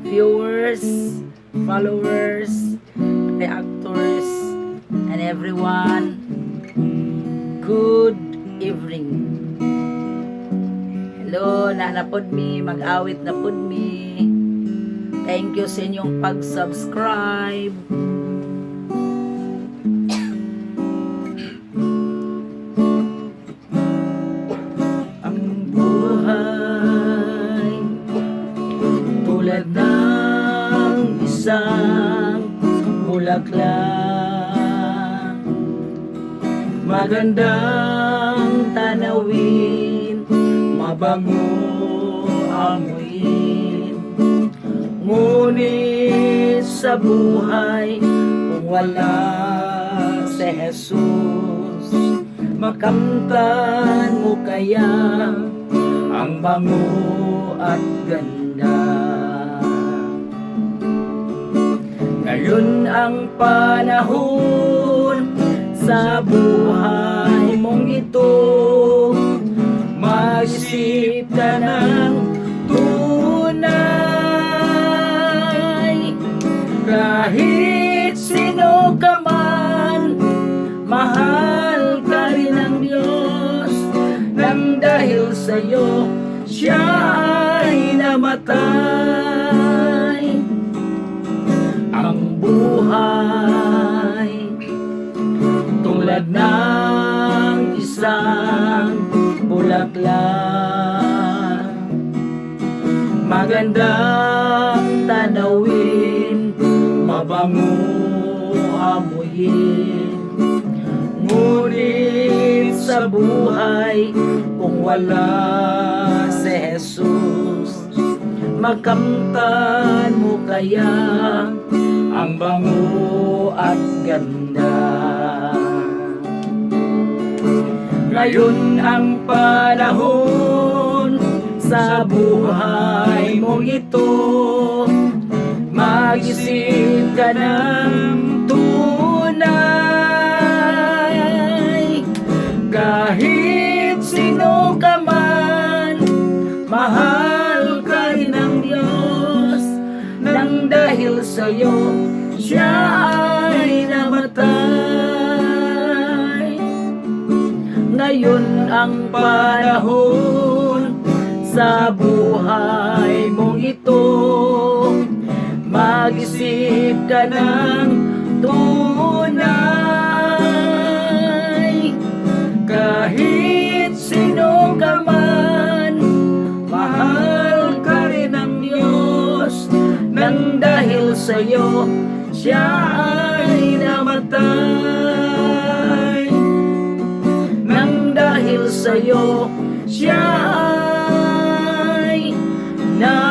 Viewers, followers, reactors, and everyone, good evening. Hello, nanapod mi, mag-awit na pod mi. Thank you sa inyong pag-subscribe. Ang buhay tulad ng isang bulaklak, magandang tanawin, mabango amuin. Ngunit sa buhay, kung wala si Jesus, makamtan mo kaya ang bango at ganda. Ngayon ang panahon sa buhay mong ito, mag-isip ka ng tunay. Kahit sino ka man, mahal ka rin ng Diyos, nang dahil sa'yo siya ay namatay. Ang buhay tulad ng isang bulaklak, magandang tanawin, mabango amuyin. Ngunit sa buhay, kung wala si Jesus, makamtan mo kaya ang bango at ganda. Ngayon ang panahon sa buhay mong ito, mag-isip ka ng tunay. Kahit sino ka man, mahal ka rin ng Diyos, nang dahil sa'yo siya ay namatay. Ngayon ang panahon sa buhay mong ito, mag-isip ka ng tunay. Kahit sino ka man, mahal ka rin ng Diyos, nang dahil sa'yo siya ay namatay. Nang dahil sa'yo siya ay namatay.